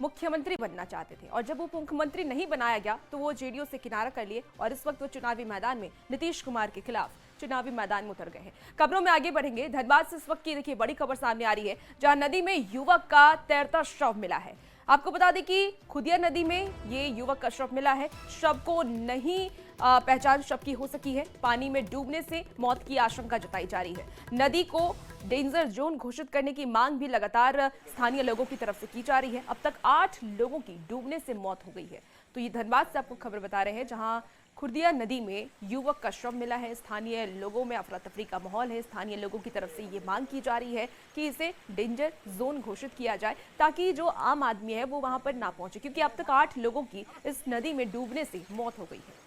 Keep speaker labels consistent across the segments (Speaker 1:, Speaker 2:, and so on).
Speaker 1: मुख्यमंत्री बनना चाहते थे और जब वो मुख्यमंत्री नहीं बनाया गया तो वो जेडीयू से किनारा कर लिए और इस वक्त वो चुनावी मैदान में नीतीश कुमार के खिलाफ चुनावी मैदान में उतर गए हैं। खबरों में आगे बढ़ेंगे। धनबाद से इस वक्त की देखिए बड़ी खबर सामने आ रही है, जहां नदी में युवक का तैरता शव मिला है। आपको बता दें कि खुदिया नदी में ये युवक का शव मिला है। शव को नहीं पहचान शव की हो सकी है। पानी में डूबने से मौत की आशंका जताई जा रही है। नदी को डेंजर जोन घोषित करने की मांग भी लगातार स्थानीय लोगों की तरफ से की जा रही है। अब तक 8 लोगों की डूबने से मौत हो गई है। तो ये धनबाद से आपको खबर बता रहे हैं, जहां खुर्दिया नदी में युवक का शव मिला है। स्थानीय लोगों में अफरा तफरी का माहौल है। स्थानीय लोगों की तरफ से ये मांग की जा रही है कि इसे डेंजर जोन घोषित किया जाए, ताकि जो आम आदमी है वो वहां पर ना पहुंचे, क्योंकि अब तक 8 लोगों की इस नदी में डूबने से मौत हो गई है।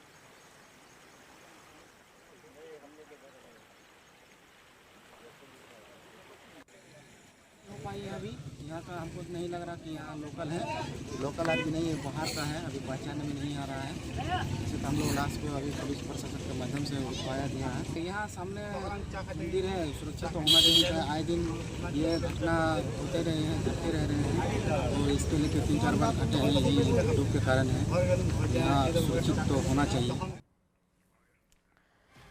Speaker 2: अभी यहाँ का हमको नहीं लग रहा कि यहाँ लोकल आदमी नहीं है, बाहर का है, अभी पहचानने में नहीं आ रहा है। जैसे तो हम लोग लास्ट को अभी पुलिस प्रशासन के माध्यम से रुकवाया दिया है। यहाँ सामने मंदिर है, सुरक्षा तो होना चाहिए। आए दिन ये घटना होते रहे हैं, घटते रह रहे हैं, और इसके लेकर 3-4 बार घटे हैं। यही डूब के कारण है, यहाँ सुरक्षित तो होना चाहिए।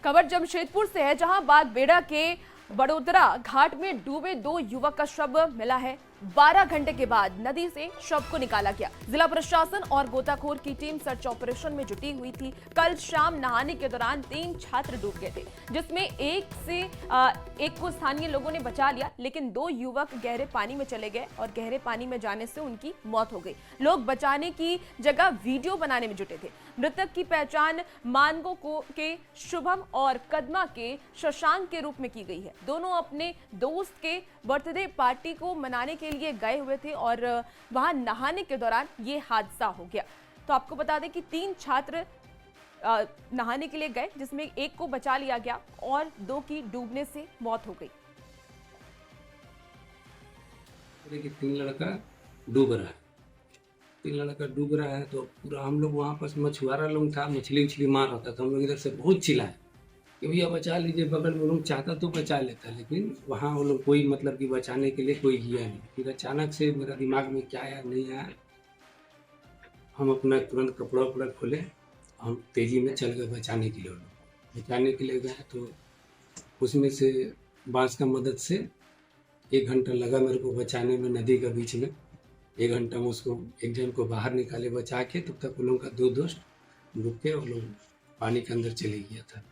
Speaker 1: खबर जमशेदपुर से है, जहां बागबेड़ा के बड़ोदरा घाट में डूबे 2 युवक का शव मिला है। 12 घंटे के बाद नदी से शव को निकाला गया। जिला प्रशासन और गोताखोर की टीम सर्च ऑपरेशन में जुटी हुई थी। कल शाम नहाने के दौरान 3 छात्र डूब गए थे, जिसमें एक को स्थानीय लोगों ने बचा लिया, लेकिन 2 युवक गहरे पानी में चले गए और गहरे पानी में जाने से उनकी मौत हो गई। लोग बचाने की जगह वीडियो बनाने में जुटे थे। मृतक की पहचान मानगो के शुभम और कदमा के शशांक के रूप में की गई है। दोनों अपने दोस्त के बर्थडे पार्टी को मनाने के लिए गए हुए थे और वहां नहाने के दौरान ये हादसा हो गया। तो आपको बता दें कि 3 छात्र नहाने के लिए गए, जिसमें एक को बचा लिया गया और 2 की डूबने से मौत हो गई।
Speaker 3: देखिए 3 लड़का डूब रहा है। 3 लड़का डूब रहा है तो पूरा हम लोग वहाँ पर मछुआरा लोग था, मछली मार रहा था, तो हम लोग इधर से बहुत चिल्लाए कि भैया बचा लीजिए। बगल में लोग चाहता तो बचा लेता, लेकिन वहाँ वो लोग कोई मतलब कि बचाने के लिए कोई गया नहीं। फिर अचानक से मेरा दिमाग में क्या आया नहीं आया, हम अपना तुरंत कपड़ा उपड़ा खोले, हम तेज़ी में चल गए बचाने के लिए। बचाने के लिए गए तो उसमें से बांस का मदद से 1 घंटा लगा मेरे को बचाने में। नदी के बीच में 1 घंटा में उसको एक जन को बाहर निकाले बचा के, तब तक उन लोगों का 2 दोस्त डूब के वो लोग पानी के अंदर चले गया था।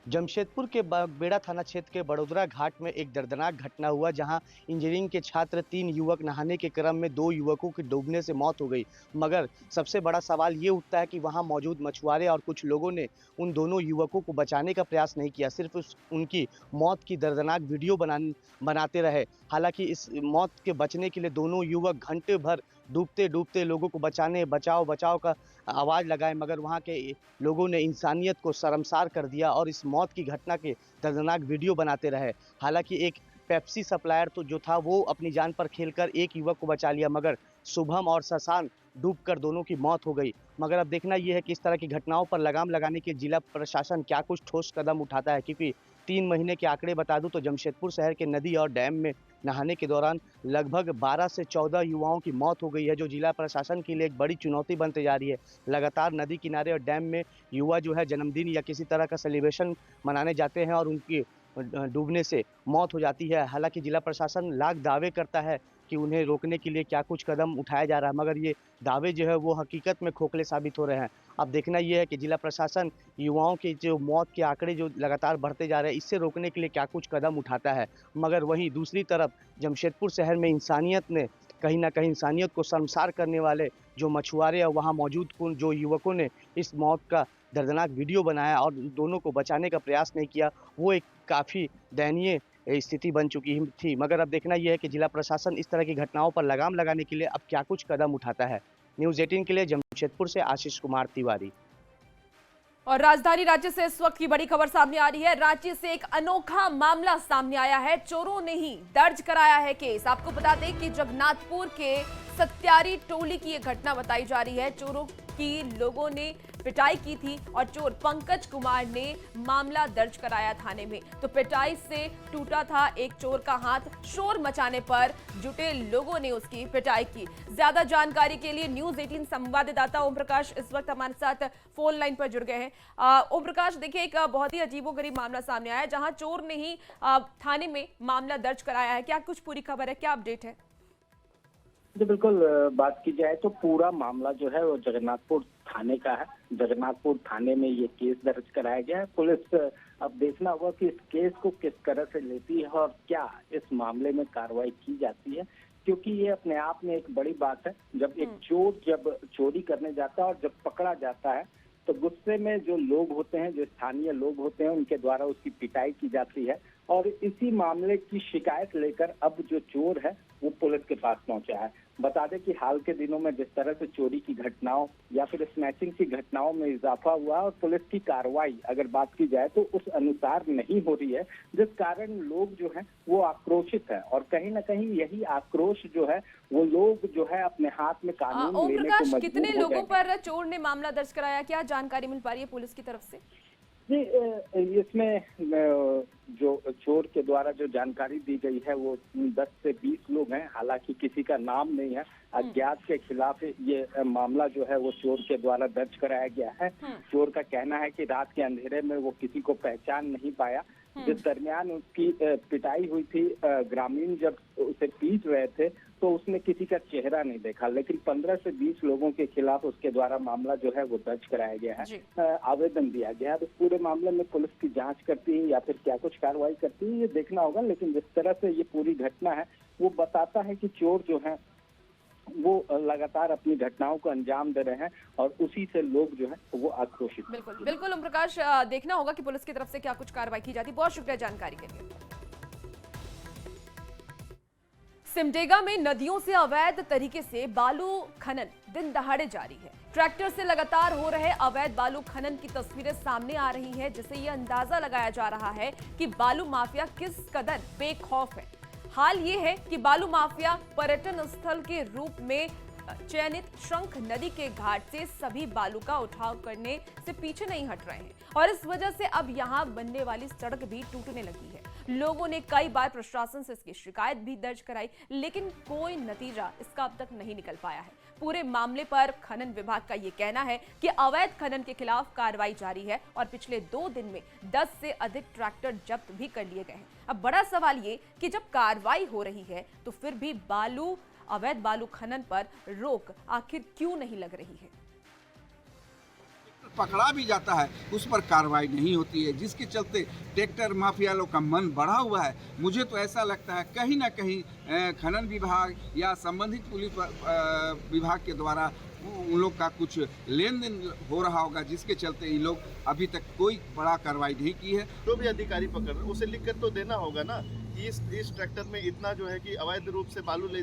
Speaker 4: जमशेदपुर के बागबेड़ा थाना क्षेत्र के बड़ोदरा घाट में एक दर्दनाक घटना हुआ, जहां इंजीनियरिंग के छात्र 3 युवक नहाने के क्रम में 2 युवकों की डूबने से मौत हो गई। मगर सबसे बड़ा सवाल ये उठता है कि वहां मौजूद मछुआरे और कुछ लोगों ने उन दोनों युवकों को बचाने का प्रयास नहीं किया, सिर्फ उनकी मौत की दर्दनाक वीडियो बनाते रहे। हालांकि इस मौत के बचने के लिए दोनों युवक घंटे भर डूबते डूबते लोगों को बचाओ बचाओ का आवाज़ लगाए, मगर वहाँ के लोगों ने इंसानियत को शर्मसार कर दिया और इस मौत की घटना के दर्दनाक वीडियो बनाते रहे। हालांकि एक पेप्सी सप्लायर तो जो था वो अपनी जान पर खेलकर एक युवक को बचा लिया, मगर शुभम और शशांक डूबकर दोनों की मौत हो गई। मगर अब देखना यह है कि इस तरह की घटनाओं पर लगाम लगाने के जिला प्रशासन क्या कुछ ठोस कदम उठाता है, क्योंकि 3 महीने के आंकड़े बता दूं तो जमशेदपुर शहर के नदी और डैम में नहाने के दौरान लगभग 12 से 14 युवाओं की मौत हो गई है, जो जिला प्रशासन के लिए एक बड़ी चुनौती बनते जा रही है। लगातार नदी किनारे और डैम में युवा जो है जन्मदिन या किसी तरह का सेलिब्रेशन मनाने जाते हैं और उनकी डूबने से मौत हो जाती है। हालांकि जिला प्रशासन लाख दावे करता है कि उन्हें रोकने के लिए क्या कुछ कदम उठाया जा रहा है, मगर ये दावे जो है वो हकीकत में खोखले साबित हो रहे हैं। अब देखना ये है कि जिला प्रशासन युवाओं की जो मौत के आंकड़े जो लगातार बढ़ते जा रहे हैं, इससे रोकने के लिए क्या कुछ कदम उठाता है। मगर वहीं दूसरी तरफ जमशेदपुर शहर में इंसानियत ने कहीं ना कहीं इंसानियत को शर्मसार करने वाले जो मछुआरे और वहाँ मौजूद जो युवकों ने इस मौत का दर्दनाक वीडियो बनाया और दोनों को बचाने का प्रयास नहीं किया, वो एक काफ़ी दयनीय स्थिति बन चुकी थी। मगर अब देखना यह है कि जिला प्रशासन इस तरह की घटनाओं पर लगाम लगाने के लिए अब क्या कुछ कदम उठाता है। न्यूज़ 18 के लिए जमशेदपुर से आशीष कुमार तिवारी।
Speaker 1: और राजधानी रांची से इस वक्त की बड़ी खबर सामने आ रही है। रांची से एक अनोखा मामला सामने आया है। चोरों ने ही दर्ज कराया है केस। आपको बता दें कि जगन्नाथपुर के सत्यारी टोली की यह घटना बताई जा रही है। चोरों कि लोगों ने पिटाई की थी और चोर पंकज कुमार ने मामला दर्ज कराया थाने में। तो पिटाई से टूटा था एक चोर का हाथ, शोर मचाने पर जुटे लोगों ने उसकी पिटाई की। ज्यादा जानकारी के लिए न्यूज़ 18 संवाददाता ओम प्रकाश इस वक्त हमारे साथ फोन लाइन पर जुड़ गए हैं। ओम प्रकाश, देखिए एक बहुत ही अजीबोगरीब मामला सामने आया है जहां चोर ने ही थाने में मामला दर्ज कराया है। क्या कुछ पूरी खबर है, क्या अपडेट है?
Speaker 5: जी बिल्कुल, बात की जाए तो पूरा मामला जो है वो जगन्नाथपुर थाने का है। जगन्नाथपुर थाने में ये केस दर्ज कराया गया है। पुलिस अब देखना होगा कि इस केस को किस तरह से लेती है और क्या इस मामले में कार्रवाई की जाती है, क्योंकि ये अपने आप में एक बड़ी बात है। जब एक चोर जब चोरी करने जाता है और जब पकड़ा जाता है तो गुस्से में जो लोग होते हैं, जो स्थानीय लोग होते हैं, उनके द्वारा उसकी पिटाई की जाती है। और इसी मामले की शिकायत लेकर अब जो चोर है वो पुलिस के पास पहुंचा है। बता दें कि हाल के दिनों में जिस तरह से चोरी की घटनाओं या फिर स्नैचिंग की घटनाओं में इजाफा हुआ और पुलिस की कार्रवाई अगर बात की जाए तो उस अनुसार नहीं हो रही है, जिस कारण लोग जो हैं वो आक्रोशित है। और कहीं ना कहीं यही आक्रोश जो है वो लोग जो है अपने हाथ में कानून
Speaker 1: ओम
Speaker 5: लेने को
Speaker 1: प्रकाश,
Speaker 5: मजबूर
Speaker 1: कितने
Speaker 5: हो
Speaker 1: लोगों
Speaker 5: गए हैं।
Speaker 1: पर चोर ने मामला दर्ज कराया, क्या जानकारी मिल पा रही है पुलिस की तरफ से?
Speaker 5: जी, इसमें जो चोर के द्वारा जो जानकारी दी गई है वो 10 से 20 लोग हैं। हालांकि किसी का नाम नहीं है। अज्ञात के खिलाफ ये मामला जो है वो चोर के द्वारा दर्ज कराया गया है। चोर का कहना है कि रात के अंधेरे में वो किसी को पहचान नहीं पाया। जिस दरमियान उसकी पिटाई हुई थी, ग्रामीण जब उसे पीट रहे थे तो उसने किसी का चेहरा नहीं देखा, लेकिन 15 से 20 लोगों के खिलाफ उसके द्वारा मामला जो है वो दर्ज कराया गया है। आवेदन दिया गया है। इस पूरे मामले में पुलिस की जांच करती है या फिर क्या कुछ कार्रवाई करती है ये देखना होगा। लेकिन जिस तरह से ये पूरी घटना है वो बताता है कि चोर जो है वो लगातार अपनी घटनाओं को अंजाम दे रहे हैं और उसी से लोग जो है वो आक्रोशित।
Speaker 1: बिल्कुल बिल्कुल ओम प्रकाश, देखना होगा कि पुलिस की तरफ से क्या कुछ कार्रवाई की जाती है। बहुत शुक्रिया जानकारी के लिए। सिमडेगा में नदियों से अवैध तरीके से बालू खनन दिन दहाड़े जारी है। ट्रैक्टर से लगातार हो रहे अवैध बालू खनन की तस्वीरें सामने आ रही हैं, जिससे यह अंदाजा लगाया जा रहा है कि बालू माफिया किस कदर बेखौफ है। हाल ये है कि बालू माफिया पर्यटन स्थल के रूप में चयनित शंख नदी के घाट से सभी बालू का उठाव करने से पीछे नहीं हट रहे हैं और इस वजह से अब यहां बनने वाली सड़क भी टूटने लगी है। लोगों ने कई बार प्रशासन से इसकी शिकायत भी दर्ज कराई, लेकिन कोई नतीजा इसका अब तक नहीं निकल पाया है। पूरे मामले पर खनन विभाग का ये कहना है कि अवैध खनन के खिलाफ कार्रवाई जारी है और पिछले 2 दिन में 10 से अधिक ट्रैक्टर जब्त भी कर लिए गए हैं। अब बड़ा सवाल ये कि जब कार्रवाई हो रही है तो फिर भी अवैध बालू खनन पर रोक आखिर क्यों नहीं लग रही है?
Speaker 6: पकड़ा भी जाता है उस पर कार्रवाई नहीं होती है, जिसके चलते ट्रैक्टर माफिया लोग का मन बढ़ा हुआ है। मुझे तो ऐसा लगता है कहीं ना कहीं खनन विभाग या संबंधित पुलिस विभाग के द्वारा उन लोग का कुछ लेन देन हो रहा होगा, जिसके चलते ये लोग अभी तक कोई बड़ा कार्रवाई नहीं की है।
Speaker 7: जो भी अधिकारी पकड़ रहे उसे लिख कर तो देना होगा ना कि इस ट्रैक्टर में इतना जो है कि अवैध रूप से बालू ले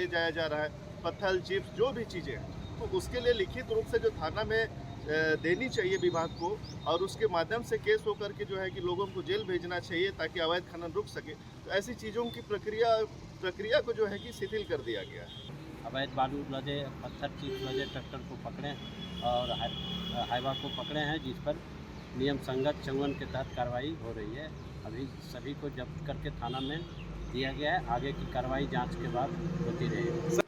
Speaker 7: जाया जा रहा है, पत्थर चिप्स जो भी चीज़ें हैं, तो उसके लिए लिखित रूप से जो थाना में देनी चाहिए विभाग को और उसके माध्यम से केस होकर के जो है कि लोगों को जेल भेजना चाहिए ताकि अवैध खनन रुक सके। तो ऐसी चीज़ों की प्रक्रिया को जो है कि शिथिल कर दिया गया है।
Speaker 8: अवैध बालू लदे, पत्थर चिप्स लदे ट्रैक्टर को पकड़े और हाईवा को पकड़े हैं, जिस पर नियम संगत 54 के तहत कार्रवाई हो रही है। अभी सभी को जब्त करके थाना में दिया गया है। आगे की कार्रवाई जांच के बाद होती रहेगी।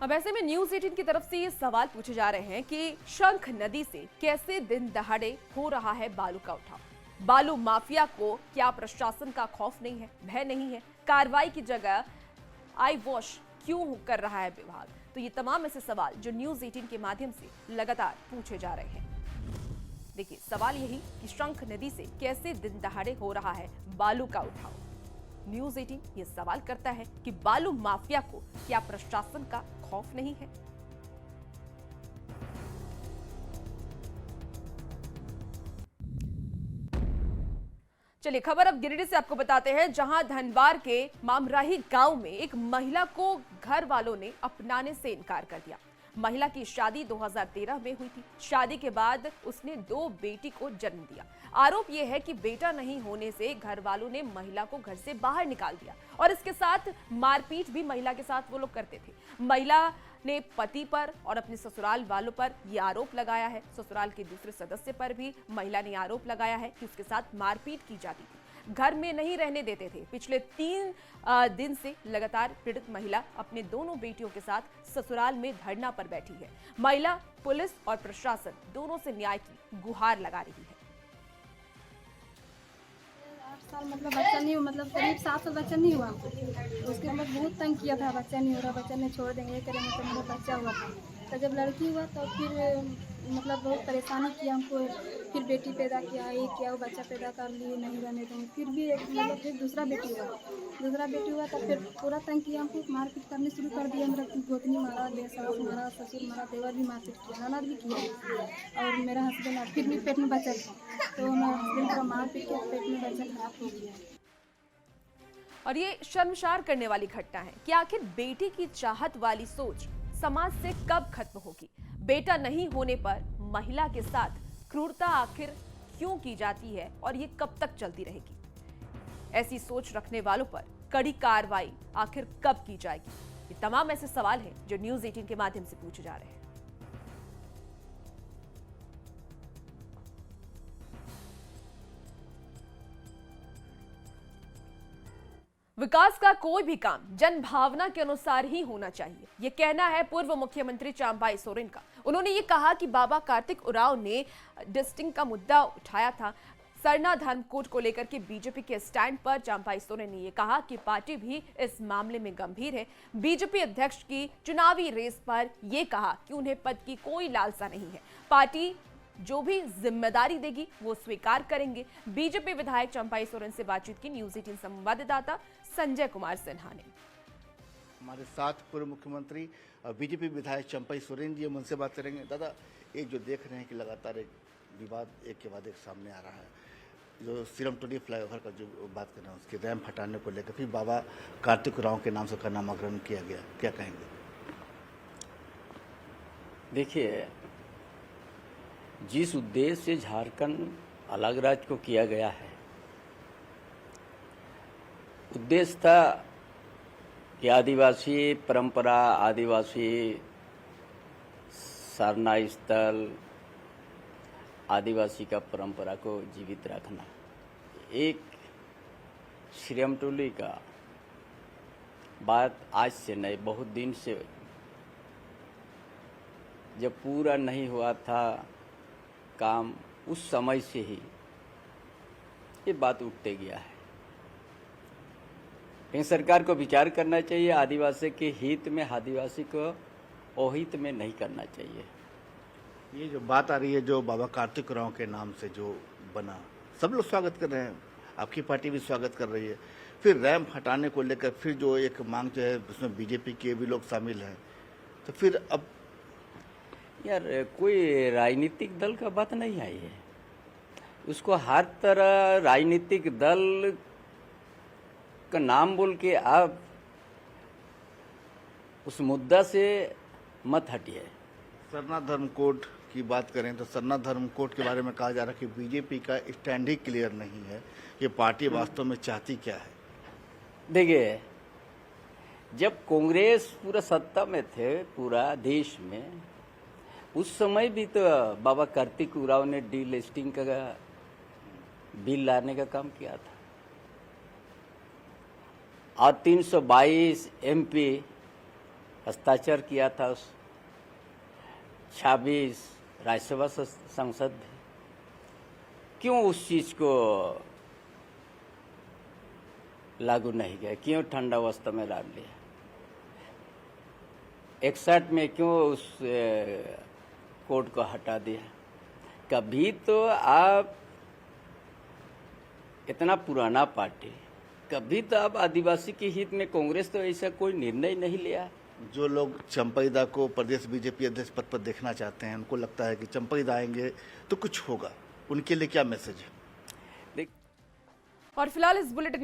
Speaker 1: अब ऐसे में न्यूज़ 18 की तरफ से ये सवाल पूछे जा रहे हैं कि शंख नदी से कैसे दिन दहाड़े हो रहा है बालू का उठाव। बालू माफिया को क्या प्रशासन का खौफ नहीं है, भय नहीं है? कार्रवाई की जगह आई वॉश क्यों कर रहा है विभाग? तो ये तमाम ऐसे सवाल जो न्यूज़ 18 के माध्यम से लगातार पूछे जा रहे हैं। देखिए, सवाल यही कि शंख नदी से कैसे दिन दहाड़े हो रहा है बालू का उठाव। न्यूज़ 18 ये सवाल करता है कि बालू माफिया को क्या प्रशासन का खौफ नहीं है? चलिए, खबर अब गिरिडीह से आपको बताते हैं, जहां धनबार के मामराही गांव में एक महिला को घर वालों ने अपनाने से इनकार कर दिया। महिला की शादी 2013 में हुई थी। शादी के बाद उसने 2 बेटी को जन्म दिया। आरोप यह है कि बेटा नहीं होने से घर वालों ने महिला को घर से बाहर निकाल दिया और इसके साथ मारपीट भी महिला के साथ वो लोग करते थे। महिला ने पति पर और अपने ससुराल वालों पर यह आरोप लगाया है। ससुराल के दूसरे सदस्य पर भी महिला ने आरोप लगाया है कि उसके साथ मारपीट की जाती थी, घर में नहीं रहने देते थे। पिछले 3 दिन से लगातार पीड़ित महिला अपने दोनों बेटियों के साथ ससुराल में धरना पर बैठी है। महिला, पुलिस और प्रशासन दोनों से न्याय की गुहार लगा रही है।
Speaker 9: 8 साल मतलब बच्चा नहीं हुआ, मतलब करीब 7 साल बच्चा नहीं हुआ। उसके बाद बहुत तंग किया था, बच्चा नहीं हो रहा, बच्चा नहीं छोड़ देंगे, ये करेंगे, तो मेरा बच्चा हुआ था। तो जब लड़की हुआ तो फिर मतलब बहुत परेशानी किया हमको। फिर बेटी पैदा किया, ये किया, वो बच्चा पैदा कर लिए, नहीं रहने देंगे। फिर भी मतलब फिर दूसरा बेटी हुआ तो फिर पूरा तंग किया हमको, मारपीट करने शुरू कर दिया। मेरा गोतनी मारा, सास मारा, ससुर मारा, देवर भी मारपीट किया, ननद भी किया। और मेरा हस्बैंड फिर भी पेट में बच्चा था, तो मेरा हस्बैंड का मारपीट के पेट में बच्चा खराब हो गया।
Speaker 1: और ये शर्मसार करने वाली घटना है कि आखिर बेटी की चाहत वाली सोच समाज से कब खत्म होगी। बेटा नहीं होने पर महिला के साथ क्रूरता आखिर क्यों की जाती है और ये कब तक चलती रहेगी। ऐसी सोच रखने वालों पर कड़ी कार्रवाई आखिर कब की जाएगी। ये तमाम ऐसे सवाल हैं जो न्यूज़ 18 के माध्यम से पूछे जा रहे हैं। विकास का कोई भी काम जन भावना के अनुसार ही होना चाहिए, यह कहना है पूर्व मुख्यमंत्री चांपाई सोरेन का। उन्होंने ये कहा कि बाबा कार्तिक उरांव ने डिस्टिंग का मुद्दा उठाया था। सरना धर्म कोड को लेकर के बीजेपी के स्टैंड पर चांपाई सोरेन ने यह कहा कि पार्टी भी इस मामले में गंभीर है। बीजेपी अध्यक्ष की चुनावी रेस पर यह कहा कि उन्हें पद की कोई लालसा नहीं है, पार्टी जो भी जिम्मेदारी देगी वो स्वीकार करेंगे। बीजेपी विधायक चंपाई सोरेन से बातचीत की न्यूज़ 18 संवाददाता संजय कुमार सिन्हा ने।
Speaker 10: हमारे साथ पूर्व मुख्यमंत्री और बीजेपी विधायक चंपाई सोरेन जी, हम उनसे बात करेंगे। दादा, एक जो देख रहे हैं कि लगातार एक विवाद एक के बाद एक सामने आ रहा है, जो सीरम टोली फ्लाईओवर का जो बात कर रहे हैं उसके रैम्प हटाने को लेकर फिर बाबा कार्तिक उरांव के नाम से का नामकरण किया गया, क्या कहेंगे?
Speaker 11: देखिए, जिस उद्देश्य से झारखंड अलग राज्य को किया गया है, उद्देश्य था कि आदिवासी परंपरा, आदिवासी सारना स्थल, आदिवासी का परंपरा को जीवित रखना। एक श्रीराम टोली का बात आज से नहीं, बहुत दिन से जब पूरा नहीं हुआ था काम, उस समय से ही ये बात उठते गया है। लेकिन सरकार को विचार करना चाहिए, आदिवासी के हित में, आदिवासी को अहित में नहीं करना चाहिए।
Speaker 10: ये जो बात आ रही है जो बाबा कार्तिक उरांव के नाम से जो बना, सब लोग स्वागत कर रहे हैं, आपकी पार्टी भी स्वागत कर रही है। फिर रैम्प हटाने को लेकर फिर जो एक मांग जो है उसमें बीजेपी के भी लोग शामिल हैं, तो फिर अब
Speaker 11: यार कोई राजनीतिक दल का बात नहीं आई है, उसको हर तरह राजनीतिक दल का नाम बोल के आप उस मुद्दा से मत हटिए।
Speaker 10: सरना धर्म कोड की बात करें तो सरना धर्म कोड के बारे में कहा जा रहा है कि बीजेपी का स्टैंड ही क्लियर नहीं है, ये पार्टी वास्तव में चाहती क्या है?
Speaker 11: देखिए, जब कांग्रेस पूरा सत्ता में थे पूरा देश में, उस समय भी तो बाबा कार्तिक उरांव ने डीलिस्टिंग का बिल लाने का काम किया था और 322 MP हस्ताक्षर किया था। 26 राज्यसभा सांसद भी। क्यों उस चीज को लागू नहीं किया? क्यों ठंडा अवस्था में डाल लिया? 61 में क्यों उस कोड को हटा दिया? कभी तो आप इतना पुराना पार्टी, कभी तो आप आदिवासी के हित में, कांग्रेस तो ऐसा कोई निर्णय नहीं लिया।
Speaker 10: जो लोग चंपईदा को प्रदेश बीजेपी अध्यक्ष पद पर देखना चाहते हैं, उनको लगता है कि चंपईदा आएंगे तो कुछ होगा, उनके लिए क्या मैसेज है?
Speaker 1: और फिलहाल इस बुलेटिन